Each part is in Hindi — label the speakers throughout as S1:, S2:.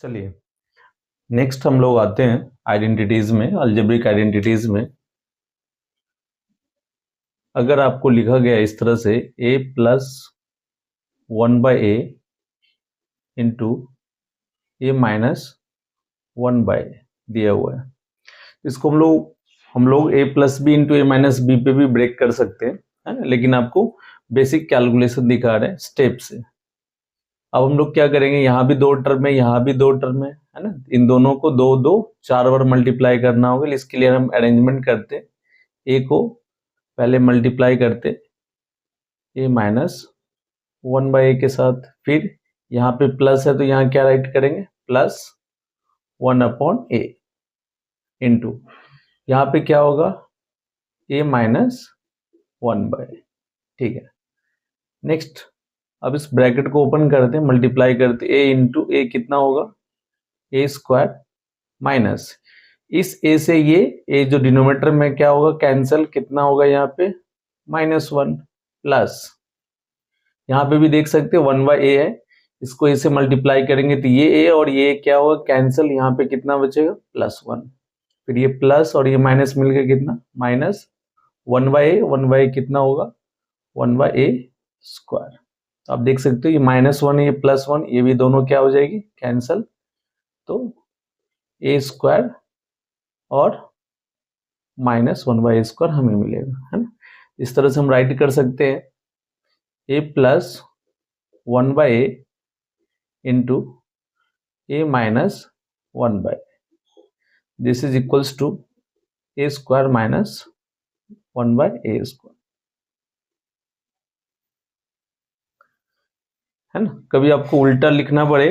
S1: चलिए नेक्स्ट हम लोग आते हैं आइडेंटिटीज में, अलजेब्रिक आइडेंटिटीज में। अगर आपको लिखा गया इस तरह से a plus 1/a into a minus 1/a दिया हुआ है, इसको हम लोग a plus b into a minus b पे भी ब्रेक कर सकते हैं, है ना? लेकिन आपको बेसिक कैलकुलेशन दिखा रहे हैं स्टेप से। अब हम लोग क्या करेंगे, यहाँ भी दो टर्म है, यहाँ भी दो टर्म है ना? इन दोनों को दो दो 4 बार मल्टीप्लाई करना होगा। इसके लिए हम अरेंजमेंट करते, ए को पहले मल्टीप्लाई करते ए माइनस 1/a के साथ, फिर यहाँ पे प्लस है तो यहाँ क्या राइट करेंगे, प्लस 1/a इंटू यहाँ पे क्या होगा, a माइनस 1/a। ठीक है, नेक्स्ट अब इस ब्रैकेट को ओपन करते हैं, मल्टीप्लाई करते a इंटू ए कितना होगा, a स्क्वायर माइनस इस a से ये a जो डिनोमिनेटर में क्या होगा, कैंसिल, कितना होगा यहाँ पे -1 प्लस यहाँ पे भी देख सकते हैं 1/a है, इसको a से मल्टीप्लाई करेंगे तो ये a और ये क्या होगा, कैंसिल, यहाँ पे कितना बचेगा +1, फिर ये प्लस और ये माइनस मिलकर कितना माइनस 1/a कितना होगा 1/a स्क्वायर। आप देख सकते हो ये -1 ये +1 ये भी दोनों क्या हो जाएगी कैंसिल, तो a स्क्वायर और -1/a स्क्वायर हमें मिलेगा, है ना? इस तरह से हम राइट कर सकते हैं a plus 1/a into a minus 1/a, this is equals to a square minus 1/a square, है ना? कभी आपको उल्टा लिखना पड़े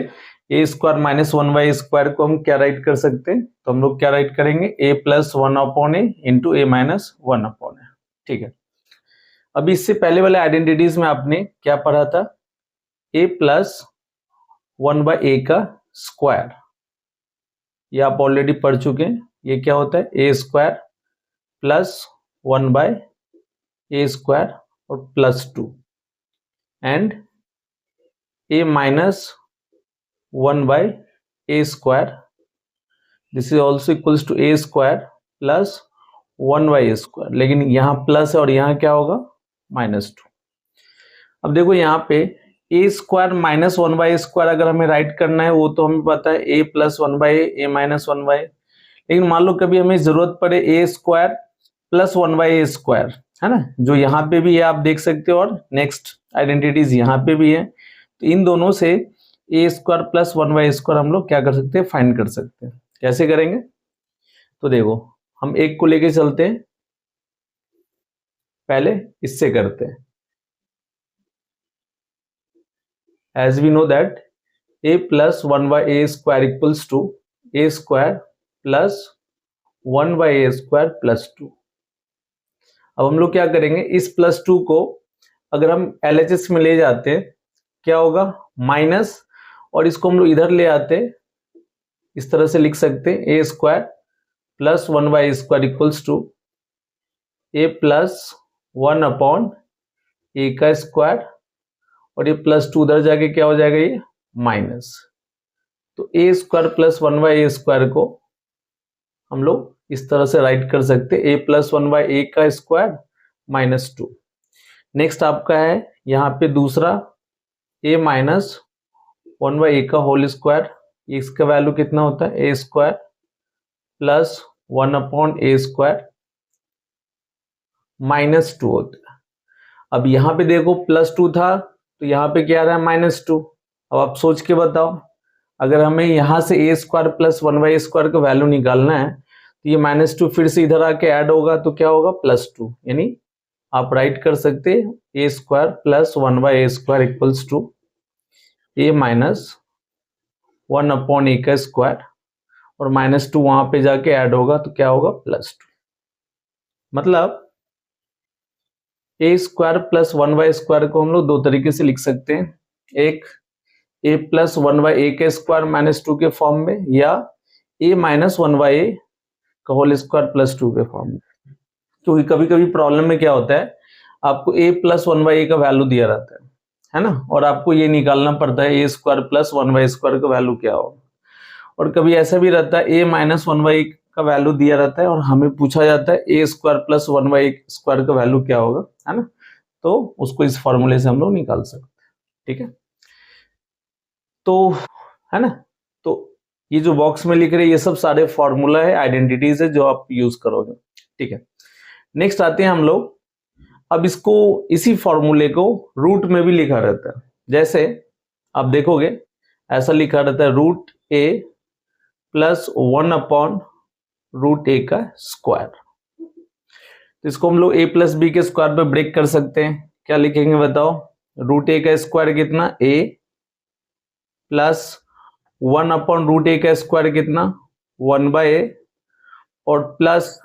S1: a square minus 1/a square को हम क्या राइट कर सकते हैं, तो हम लोग क्या राइट करेंगे a plus 1/a into a minus 1/a। ठीक है, अभी इससे पहले वाले आइडेंटिटीज में आपने क्या पढ़ा था, a प्लस 1/a का स्क्वायर, ये आप ऑलरेडी पढ़ चुके हैं। ये क्या होता है, a square plus 1/a square और +2 and a minus 1/a square, this is also equals to a square plus 1/a square, लेकिन यहाँ प्लस है और यहाँ क्या होगा -2। अब देखो यहाँ पे a square minus 1/a square अगर हमें राइट करना है, वो तो हमें पता है a plus 1/a a minus 1/a, लेकिन मान लो कभी हमें जरूरत पड़े a square plus 1/a square, है ना, जो यहाँ पे भी है आप देख सकते हो और नेक्स्ट आइडेंटिटीज यहाँ पे भी है, तो इन दोनों से a square plus 1/a square हम लोग क्या कर सकते हैं, फाइंड कर सकते हैं। कैसे करेंगे, तो देखो हम एक को लेके चलते हैं, पहले इससे करते हैं। As we know that a plus 1/a square equals to a square plus 1/a square plus 2। अब हम लोग क्या करेंगे, इस +2 को अगर हम LHS में ले जाते हैं क्या होगा माइनस, और इसको हम लोग इधर ले आते हैं, इस तरह से लिख सकते हैं a square plus 1/a square equals to a plus 1/a का स्क्वायर, और ये +2 उधर जाके क्या हो जाएगा, ये माइनस, तो a square plus 1/a square को हम लोग इस तरह से राइट कर सकते हैं, a प्लस 1/a का स्क्वायर -2। नेक्स्ट आपका है यहाँ पे दूसरा a माइनस 1/a का होल स्क्वायर, इसका वैल्यू कितना होता है a square plus 1/a square -2 होता है। अब यहाँ पे देखो +2 था तो यहाँ पे क्या आ रहा है -2। अब आप सोच के बताओ, अगर हमें यहाँ से a square plus 1/a square का वैल्यू निकालना है तो ये -2 फिर से इधर आके ऐड होगा तो क्या होगा +2, यानी आप राइट कर सकते a square plus 1/a square equals to a minus 1/a का स्क्वायर, और -2 वहां पे जाके ऐड होगा तो क्या होगा +2। मतलब a square plus 1/a square को हम लोग दो तरीके से लिख सकते हैं, एक a प्लस 1/a के स्क्वायर -2 के फॉर्म में, या a माइनस 1/a का होल स्क्वायर +2 के फॉर्म में। क्योंकि कभी कभी प्रॉब्लम में क्या होता है, आपको a प्लस 1/a का वैल्यू दिया रहता है ना, और आपको ये निकालना पड़ता है a square plus 1/a square का वैल्यू क्या होगा। और कभी ऐसा भी रहता है a माइनस 1/a का वैल्यू दिया रहता है और हमें पूछा जाता है a square plus 1/a square का वैल्यू क्या होगा, है ना। तो उसको इस फॉर्मूले से हम लोग निकाल सकते हैं, ठीक है। तो है ना, तो ये जो बॉक्स में लिख रहे हैं ये सब सारे फॉर्मूला है, आइडेंटिटीज है जो आप यूज करोगे, ठीक है। नेक्स्ट आते हैं हम लोग, अब इसको इसी फॉर्मूले को रूट में भी लिखा रहता है। जैसे आप देखोगे ऐसा लिखा रहता है रूट ए प्लस 1/√a का स्क्वायर। तो इसको हम लोग a प्लस बी के स्क्वायर पे ब्रेक कर सकते हैं। क्या लिखेंगे बताओ, रूट ए का स्क्वायर कितना, a प्लस 1/√a का स्क्वायर कितना, 1/a, और प्लस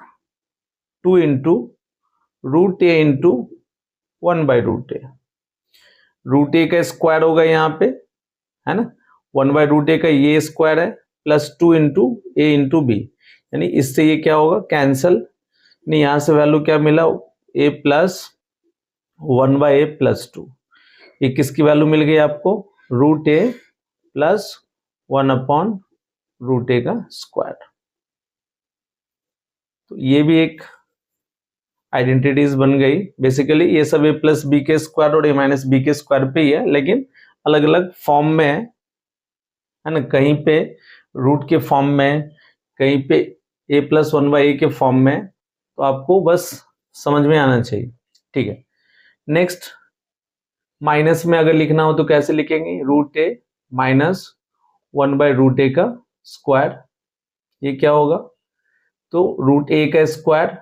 S1: 2 इंटू रूट ए इंटू 1/√a। रूट ए का स्क्वायर होगा यहाँ पे, है ना, 1/√a का ये स्क्वायर है, प्लस 2 इंटू ए इंटू बी, यानी इससे ये क्या होगा, कैंसल। नहीं, यहां से वैल्यू क्या मिला, a प्लस 1/a प्लस 2, ये किसकी वैल्यू मिल गई आपको, रूट ए प्लस 1/√a का स्क्वायर। तो ये भी एक आइडेंटिटीज बन गई। बेसिकली ये सब a प्लस बी के स्क्वायर और a माइनस बी के स्क्वायर पे ही है, लेकिन अलग अलग फॉर्म में है ना, कहीं पे रूट के फॉर्म में, कहीं पे a प्लस 1/a के फॉर्म में। तो आपको बस समझ में आना चाहिए, ठीक है। नेक्स्ट, माइनस में अगर लिखना हो तो कैसे लिखेंगे, रूट ए माइनस 1/√a का स्क्वायर, ये क्या होगा, तो रूट ए का स्क्वायर,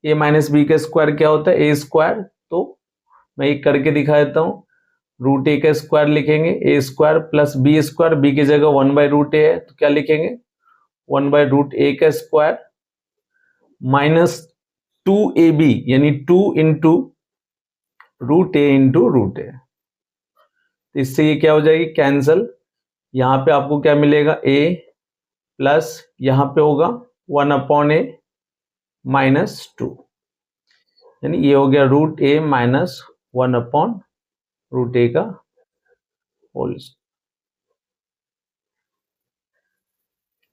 S1: ए माइनस बी का स्क्वायर क्या होता है, ए स्क्वायर। तो मैं एक करके दिखा देता हूं, रूट ए का स्क्वायर लिखेंगे a square plus b square, b की जगह 1/√a है तो क्या लिखेंगे, 1/√a का स्क्वायर माइनस 2ab, यानी 2 इंटू रूट ए इंटू रूट ए। इससे ये क्या हो जाएगी, कैंसल। यहां पे आपको क्या मिलेगा, a प्लस यहां पे होगा 1/a माइनस 2, यानी ये हो गया रूट ए माइनस 1/√a का होल।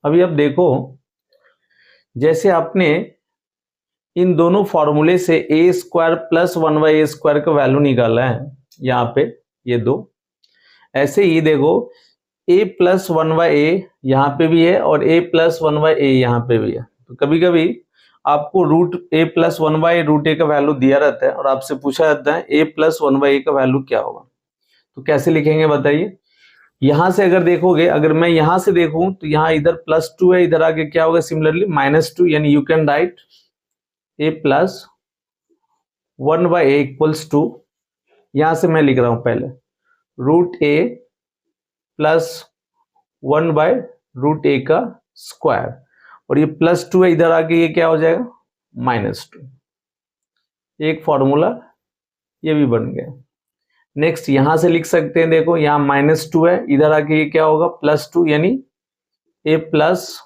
S1: अभी अब देखो, जैसे आपने इन दोनों फॉर्मूले से a square plus 1/a square का वैल्यू निकाला है यहाँ पे, ये दो, ऐसे ही देखो a प्लस 1/a यहाँ पे भी है और a प्लस 1/a यहाँ पे भी है। तो कभी कभी आपको रूट a प्लस 1/√a का वैल्यू दिया रहता है और आपसे पूछा जाता है a प्लस 1/a का वैल्यू क्या होगा, तो कैसे लिखेंगे बताइए। यहां से अगर देखोगे, अगर मैं यहां से देखूं तो यहाँ इधर +2 है, इधर आगे क्या होगा, सिमिलरली -2, यानी you can write a plus 1/a equals to, यहां से मैं लिख रहा हूं पहले रूट a प्लस 1/√a का स्क्वायर, और ये +2 है, इधर आके ये क्या हो जाएगा, -2। एक फॉर्मूला ये भी बन गया। नेक्स्ट यहां से लिख सकते हैं, देखो यहाँ -2 है, इधर आके ये क्या होगा, +2, यानी a plus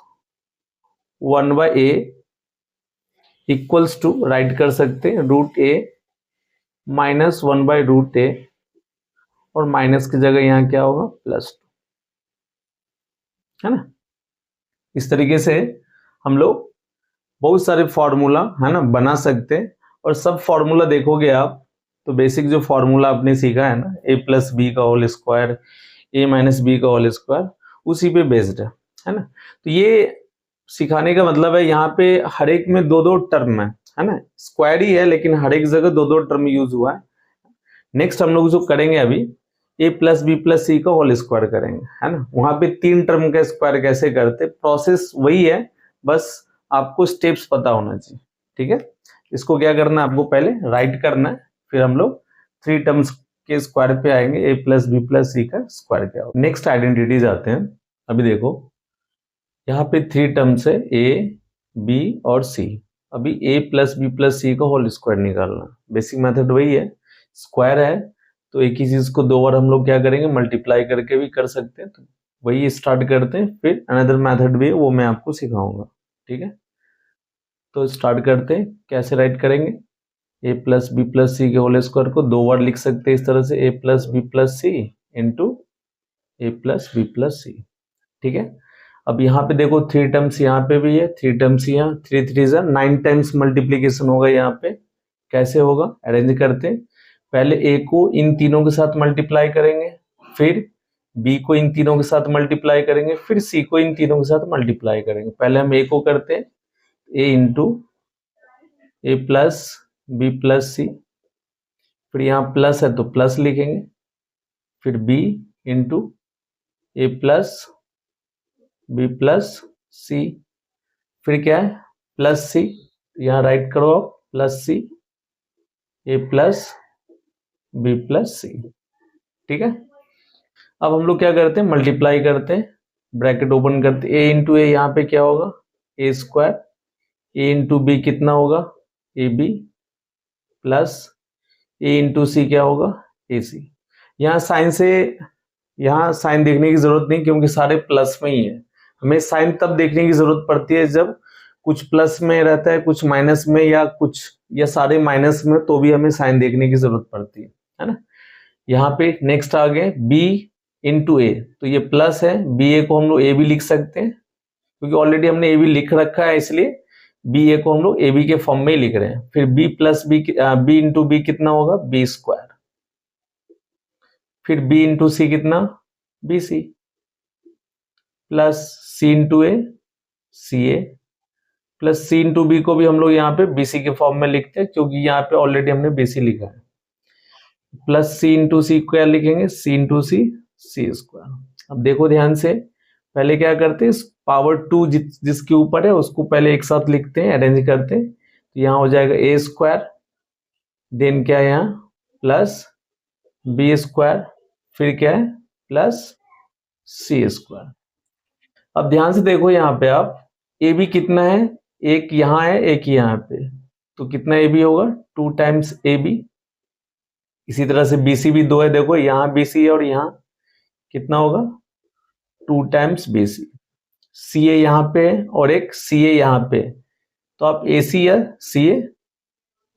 S1: 1/a equals to, write कर सकते हैं रूट a माइनस 1/√a, और माइनस की जगह यहाँ क्या होगा, +2, है ना। इस तरीके से हम लोग बहुत सारे फॉर्मूला है ना बना सकते हैं। और सब फॉर्मूला देखोगे आप तो बेसिक जो फॉर्मूला आपने सीखा है ना, a प्लस बी का whole square, a minus b का होल स्क्वायर, उसी पे बेस्ड है ना। तो ये सिखाने का मतलब है, यहाँ पे हर एक में दो दो टर्म है ना, स्क्वायर ही है लेकिन हर एक जगह दो दो टर्म यूज हुआ है। नेक्स्ट हम लोग जो करेंगे अभी, a plus b plus c का होल स्क्वायर करेंगे, है ना। वहां पे 3 टर्म का स्क्वायर कैसे करते, प्रोसेस वही है, बस आपको स्टेप्स पता होना चाहिए, ठीक है। इसको क्या करना है, आपको पहले राइट करना है, फिर हम लोग 3 टर्म्स के स्क्वायर पे आएंगे, a plus b plus c का स्क्वायर क्या होगा। नेक्स्ट आइडेंटिटीज आते हैं। अभी देखो यहाँ पे 3 टर्म्स है, a b और c। अभी a plus b plus c का होल स्क्वायर निकालना, बेसिक मेथड वही है, स्क्वायर है तो एक ही चीज को 2 बार हम लोग क्या करेंगे, मल्टीप्लाई करके भी कर सकते हैं। तो वही स्टार्ट करते हैं, फिर अनदर मेथड भी है वो मैं आपको सिखाऊंगा, ठीक है। तो स्टार्ट करते हैं, कैसे राइट करेंगे, a प्लस बी प्लस सी के होल स्क्वायर को 2 बार लिख सकते हैं इस तरह से, a plus b plus c into a plus b plus c, ठीक है। अब यहाँ पे देखो 3 टर्म्स यहाँ पे भी है, 3 टर्म्स यहाँ, 3 3 जा 9 टाइम्स मल्टीप्लीकेशन होगा यहाँ पे। कैसे होगा, अरेंज करते हैं। पहले ए को इन तीनों के साथ मल्टीप्लाई करेंगे, फिर बी को इन तीनों के साथ मल्टीप्लाई करेंगे, फिर सी को इन तीनों के साथ मल्टीप्लाई करेंगे। पहले हम ए को करते हैं, ए into a plus b plus सी, फिर यहाँ प्लस है तो प्लस लिखेंगे, फिर b into a plus b plus सी, फिर क्या है प्लस सी, यहाँ राइट करो आप, plus c a plus b plus c. ठीक है, अब हम लोग क्या करते हैं, मल्टीप्लाई करते हैं, ब्रैकेट ओपन करते हैं, ए इंटू ए यहाँ पे क्या होगा a square, a into b कितना होगा a b, plus a into c क्या होगा ए सी। यहाँ साइन से, यहाँ साइन देखने की जरूरत नहीं क्योंकि सारे प्लस में ही है। हमें साइन तब देखने की जरूरत पड़ती है जब कुछ प्लस में रहता है, कुछ माइनस में, या कुछ या सारे माइनस में, तो भी हमें साइन देखने की जरूरत पड़ती है ना। यहाँ पे नेक्स्ट आ गए बी इंटू ए, तो ये प्लस है, बी ए को हम लोग ए भी लिख सकते हैं क्योंकि ऑलरेडी हमने ए बी लिख रखा है, इसलिए बी ए को हम लोग ए बी के फॉर्म में ही लिख रहे हैं। फिर b plus b into b कितना होगा बी स्क्वायर, फिर बी इंटू सी कितना b c, plus c into a c a, plus c into b को भी हम लोग यहाँ पे बी सी के फॉर्म में लिखते हैं क्योंकि यहाँ पे ऑलरेडी हमने बी सी लिखा है, प्लस सी इंटू सी क्या लिखेंगे सी इंटू सी सी स्क्वायर। अब देखो ध्यान से, पहले क्या करते हैं, पावर 2 जिसके ऊपर है उसको पहले एक साथ लिखते हैं, अरेंज करते हैं, तो यहाँ हो जाएगा ए स्क्वायर, देन क्या है यहाँ प्लस बी स्क्वायर, फिर क्या है प्लस सी स्क्वायर। अब ध्यान से देखो यहाँ पे आप, ए बी कितना है, एक यहाँ है एक यहाँ पे, तो कितना ए बी होगा 2 टाइम्स ए बी। इसी तरह से बी सी भी 2 है, देखो यहाँ बी सी है और यहाँ कितना होगा 2 टाइम्स बी सी। सी ए यहाँ पे है और एक सी ए यहाँ पे, तो आप ए सी या सी ए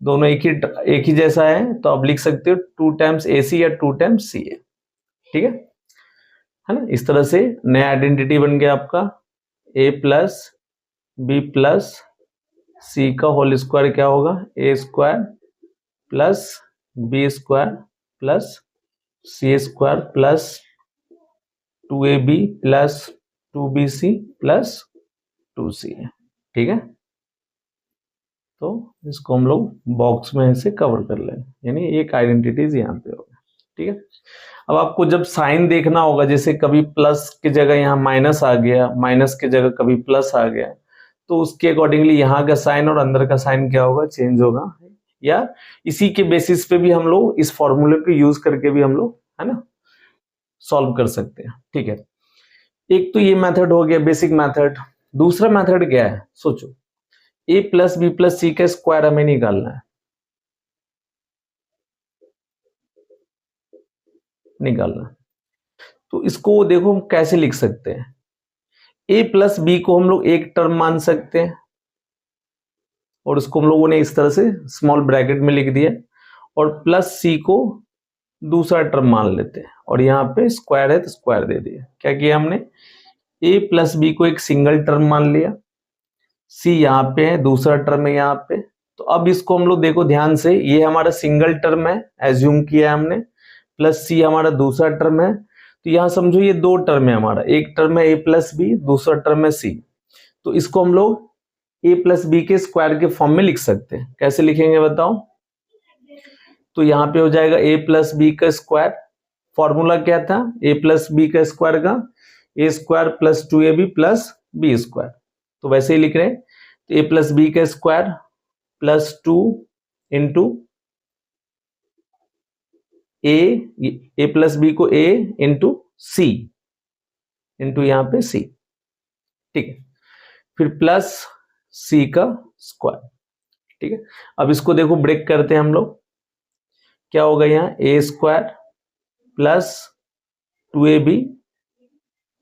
S1: दोनों एक ही जैसा है, तो आप लिख सकते हो 2 टाइम्स ए सी या 2 टाइम्स सी ए। ठीक है ना। इस तरह से नया आइडेंटिटी बन गया आपका a plus b plus c का होल स्क्वायर क्या होगा a square plus b square plus c square plus 2ab plus 2bc plus 2c है। ठीक है, तो इसको हम लोग बॉक्स में ऐसे कवर कर लें, यानी एक आइडेंटिटीज यहाँ पे होगा। ठीक है, अब आपको जब साइन देखना होगा, जैसे कभी प्लस की जगह यहाँ माइनस आ गया, माइनस की जगह कभी प्लस आ गया, तो उसके अकॉर्डिंगली यहाँ का साइन और अंदर का साइन क्या होगा चेंज होगा, या इसी के बेसिस पे भी हम लोग इस फॉर्मूले को यूज करके भी हम लोग है ना सॉल्व कर सकते हैं। ठीक है, एक तो ये मेथड हो गया बेसिक मेथड। दूसरा मेथड क्या है, सोचो ए प्लस बी प्लस सी का स्क्वायर हमें निकालना है, तो इसको देखो हम कैसे लिख सकते हैं, ए प्लस बी को हम लोग एक टर्म मान सकते हैं और उसको हम लोगों ने इस तरह से स्मॉल ब्रैकेट में लिख दिया, और प्लस सी को दूसरा टर्म मान लेते हैं और यहाँ पे स्क्वायर है तो स्क्वायर दे दिया। क्या किया हमने, ए प्लस बी को एक सिंगल टर्म मान लिया, सी यहाँ पे है, दूसरा टर्म है यहाँ पे, तो अब इसको हम लोग देखो ध्यान से, ये हमारा सिंगल टर्म है एज्यूम किया है हमने, प्लस सी हमारा दूसरा टर्म है, तो यहाँ समझो ये 2 टर्म है हमारा, एक टर्म है ए प्लस बी, दूसरा टर्म है सी, तो इसको हम लोग ए प्लस बी के स्क्वायर के फॉर्म में लिख सकते हैं। कैसे लिखेंगे बताओ, तो यहाँ पे हो जाएगा ए प्लस बी का स्क्वायर, फॉर्मूला क्या था ए प्लस बी का स्क्वायर का a square plus 2ab plus b square, तो वैसे ही लिख रहे हैं, तो ए प्लस बी का square plus 2 into a plus b को ए इंटू सी इंटू यहाँ पे सी। ठीक है, फिर प्लस सी का स्क्वायर। ठीक है, अब इसको देखो ब्रेक करते हैं हम लोग, क्या होगा यहाँ a square plus 2ab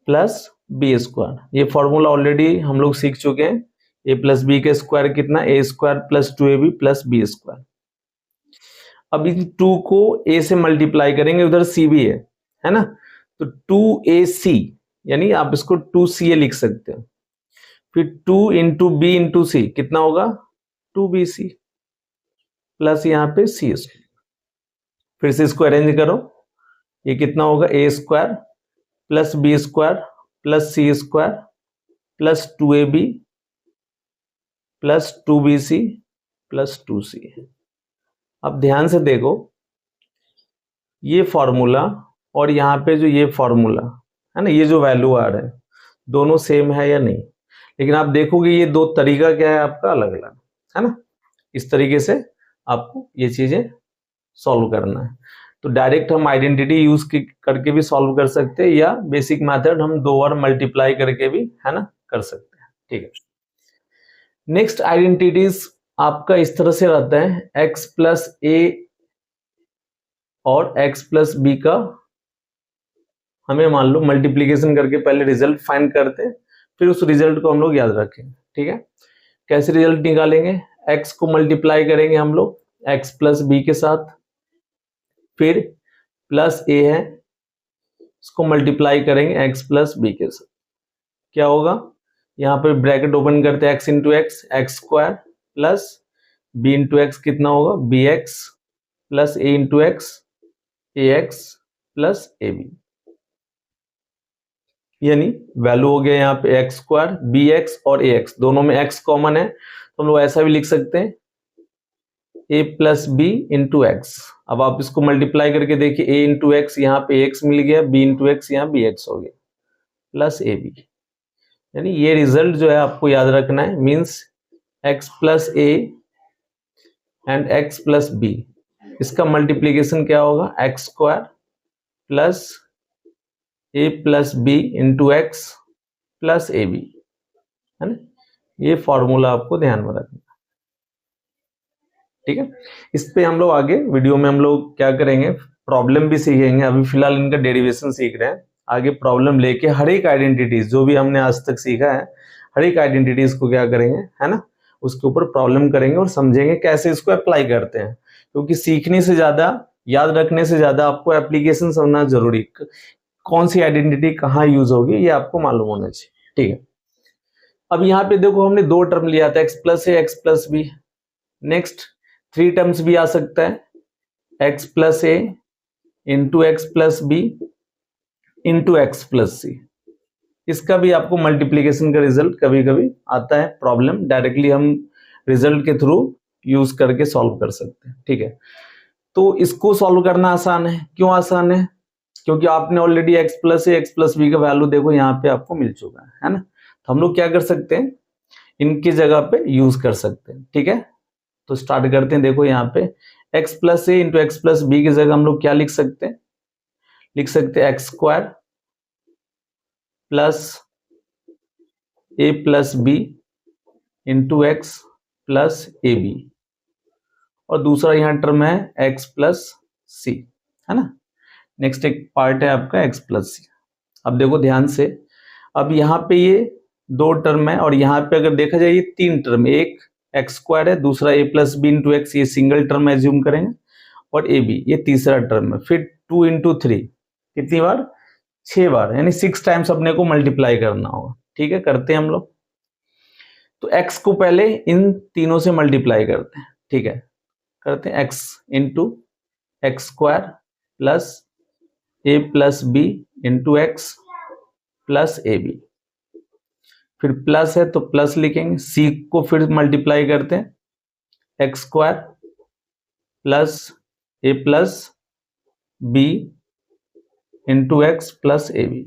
S1: plus b square, ये फॉर्मूला ऑलरेडी हम लोग सीख चुके हैं, ए प्लस बी का स्क्वायर कितना a square plus 2ab plus b square. अब इस 2 को a से मल्टीप्लाई करेंगे, उधर c भी है ना, तो 2ac यानी आप इसको 2CA लिख सकते हो। फिर 2 इंटू बी इंटू सी कितना होगा 2BC प्लस यहाँ पे सी स्क्वायर। फिर से इसको अरेंज करो, ये कितना होगा a square plus b square plus c square plus 2AB plus 2BC plus 2C। अब ध्यान से देखो, ये फॉर्मूला और यहाँ पे जो ये फॉर्मूला है ना, ये जो वैल्यू आ रहा है दोनों सेम है या नहीं। लेकिन आप देखोगे ये दो तरीका क्या है आपका अलग अलग है ना। इस तरीके से आपको ये चीजें सॉल्व करना है। तो डायरेक्ट हम आइडेंटिटी यूज करके भी सॉल्व कर सकते हैं, या बेसिक मेथड हम 2 बार मल्टीप्लाई करके भी है ना कर सकते हैं। ठीक है, नेक्स्ट आइडेंटिटीज आपका इस तरह से रहता है, x प्लस ए और x प्लस बी का हमें मान लो मल्टीप्लीकेशन करके पहले रिजल्ट फाइंड करते हैं, फिर उस रिजल्ट को हम लोग याद रखेंगे। ठीक है, कैसे रिजल्ट निकालेंगे, x को मल्टीप्लाई करेंगे हम लोग x प्लस बी के साथ, फिर प्लस ए है इसको मल्टीप्लाई करेंगे x प्लस बी के साथ। क्या होगा, यहाँ पे ब्रैकेट ओपन करते हैं x into x x square plus b into x कितना होगा bx plus a into x ax plus ab, यानी वैल्यू हो गया यहाँ पे एक्स स्क्वायर bx और ax दोनों में x कॉमन है, तो हम लोग ऐसा भी लिख सकते हैं a plus b into x. अब आप इसको मल्टीप्लाई करके देखिए, a इंटू एक्स यहाँ पे x मिल गया, b इंटू एक्स यहाँ bx हो गया प्लस ab, यानी ये रिजल्ट जो है आपको याद रखना है, means x plus a and x plus b, इसका मल्टीप्लीकेशन क्या होगा x square plus a plus b into x plus a b, है ना। ये फॉर्मूला आपको ध्यान में रखना। ठीक है, इस पे हम लोग आगे वीडियो में हम लोग क्या करेंगे, प्रॉब्लम भी सीखेंगे। अभी फिलहाल इनका डेरिवेशन सीख रहे हैं, आगे प्रॉब्लम लेके हर एक आइडेंटिटीज जो भी हमने आज तक सीखा है, हर एक आइडेंटिटीज को क्या करेंगे है ना, उसके ऊपर प्रॉब्लम करेंगे और समझेंगे कैसे इसको अप्लाई करते हैं। क्योंकि सीखने से ज्यादा, याद रखने से ज्यादा आपको एप्लीकेशन समझना जरूरी, कौन सी आइडेंटिटी कहाँ यूज होगी ये आपको मालूम होना चाहिए। ठीक है, अब यहाँ पे देखो हमने दो टर्म लिया था, x plus a x plus b. Next 3 terms भी आ सकता है, x plus a into x plus b into x plus c. इसका भी आपको मल्टीप्लीकेशन का रिजल्ट कभी कभी आता है, प्रॉब्लम डायरेक्टली हम रिजल्ट के थ्रू यूज करके सॉल्व कर सकते हैं। ठीक है, तो इसको सॉल्व करना आसान है। क्यों आसान है, क्योंकि आपने already x plus a x plus b का वैल्यू देखो यहाँ पे आपको मिल चुका है ना। तो हम लोग क्या कर सकते हैं, इनकी जगह पे यूज कर सकते हैं। ठीक है, तो स्टार्ट करते हैं। देखो यहाँ पे x plus a into x plus B की जगह हम लोग क्या लिख सकते हैं, लिख सकते हैं x square plus a plus b into x plus a b, और दूसरा यहाँ टर्म है x प्लस सी, है ना। नेक्स्ट एक पार्ट है आपका x प्लस सी। अब देखो ध्यान से, अब यहाँ पे ये दो टर्म है और यहाँ पे अगर देखा जाए ये 3 टर्म, एक एक्स स्क्वायर है, दूसरा ए प्लस बी इंटू एक्स, ये सिंगल टर्म एज्यूम करेंगे, और ए बी ये तीसरा टर्म है। फिर 2 इंटू 3 कितनी बार, 6 बार, यानी 6 टाइम्स अपने को मल्टीप्लाई करना होगा। ठीक है, करते हैं हम लोग। तो x को पहले इन तीनों से मल्टीप्लाई करते हैं। ठीक है, करते हैं x into x square plus a plus b into x plus a b, फिर प्लस है तो प्लस लिखेंगे, सी को फिर मल्टीप्लाई करते हैं x square plus a plus b into x plus a b,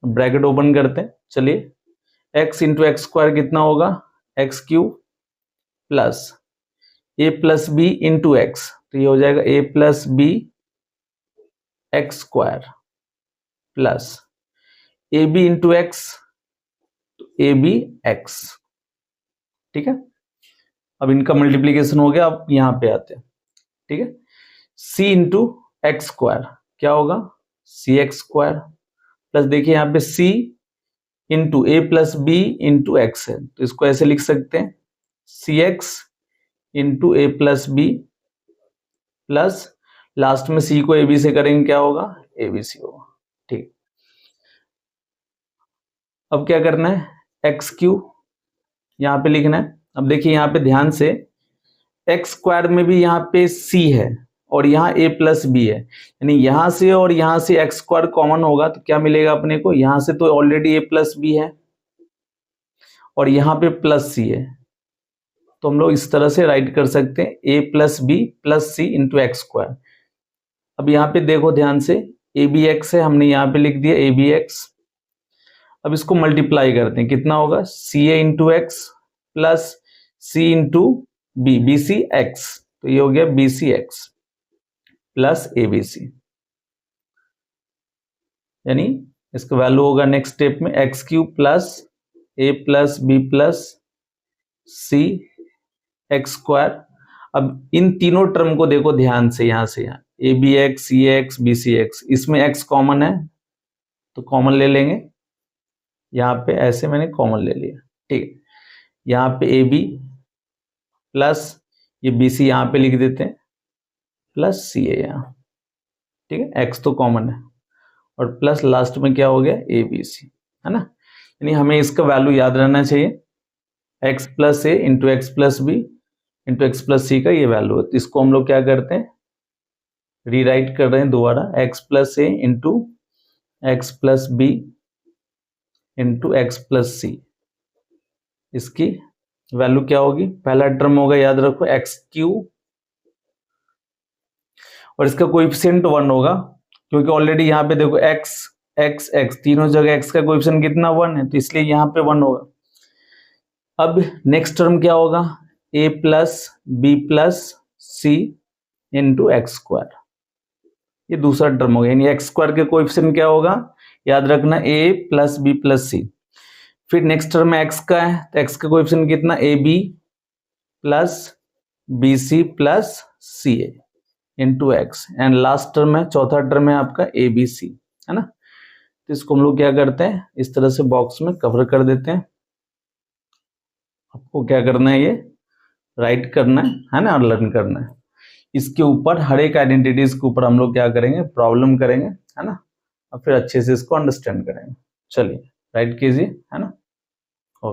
S1: bracket open करते हैं। चलिए, x इंटू एक्स स्क्वायर कितना होगा x cube plus a plus b into x, तो ये हो जाएगा a plus b x square plus a b into x, तो ए बी एक्स। ठीक है, अब इनका मल्टीप्लीकेशन हो गया। अब यहां पे आते हैं। ठीक है, c इंटू एक्स स्क्वायर क्या होगा सी एक्स स्क्वायर प्लस, देखिए यहाँ पे c into a plus b into x है, तो इसको ऐसे लिख सकते हैं सी x into a plus b plus last में c को ए बी से करेंगे क्या होगा ए बी सी होगा। ठीक, अब क्या करना है, एक्स क्यू यहाँ पे लिखना है। अब देखिए यहाँ पे ध्यान से, एक्स स्क्वायर में भी यहाँ पे सी है और यहाँ ए प्लस बी है, यानी यहाँ से और यहाँ से एक्स स्क्वायर कॉमन होगा तो क्या मिलेगा अपने को, यहाँ से तो ऑलरेडी ए प्लस बी है और यहाँ पे प्लस सी है, तो हम लोग इस तरह से राइट कर सकते हैं a plus b plus c into x square. अब यहाँ पे देखो ध्यान से, ए बी एक्स है, हमने यहाँ पे लिख दिया ए बी एक्स। अब इसको मल्टीप्लाई करते हैं, कितना होगा, c a into x plus c into b, b c x, तो ये हो गया b c x plus a b c, यानी इसका वैल्यू होगा नेक्स्ट स्टेप में x cube plus a plus b plus c x square. अब इन तीनों टर्म को देखो ध्यान से, यहां से यहाँ a b x c x b c x, इसमें एक्स कॉमन है तो कॉमन ले लेंगे, यहाँ पे ऐसे मैंने कॉमन ले लिया, ठीक है। यहाँ पे ए बी प्लस ये बी सी यहाँ पे लिख देते हैं प्लस सी ए यहाँ, ठीक है, एक्स तो कॉमन है और प्लस लास्ट में क्या हो गया ए बी सी, है ना। यानी हमें इसका वैल्यू याद रहना चाहिए, x plus a into x plus b into x plus c का ये वैल्यू है। तो इसको हम लोग क्या करते हैं, रीराइट कर रहे हैं दोबारा, x plus a into x plus b into x plus c, इसकी वैल्यू क्या होगी, पहला टर्म होगा याद रखो एक्स क्यू और इसका कोएफिशिएंट 1 होगा, क्योंकि ऑलरेडी यहाँ पे देखो एक्स एक्स एक्स तीनों जगह एक्स का कोएफिशिएंट कितना 1 है, तो इसलिए यहाँ पे 1 होगा। अब नेक्स्ट टर्म क्या होगा, ए plus b plus c into x square, ये दूसरा टर्म होगा, यानी एक्स स्क्वायर के कोएफिशिएंट क्या होगा, याद रखना ए प्लस बी प्लस सी। फिर नेक्स्ट टर्म एक्स का है तो एक्स का कोएफिशिएंट कितना, a b plus b c plus c a into x, and last term है, चौथा टर्म है आपका ए बी सी, है ना। तो इसको हम लोग क्या करते हैं, इस तरह से बॉक्स में कवर कर देते हैं। आपको क्या करना है, ये राइट करना है ना, और लर्न करना है। इसके ऊपर हर एक आइडेंटिटीज के ऊपर हम लोग क्या करेंगे, प्रॉब्लम करेंगे, है ना, और फिर अच्छे से इसको अंडरस्टैंड करेंगे। चलिए राइट कीजिए, है ना।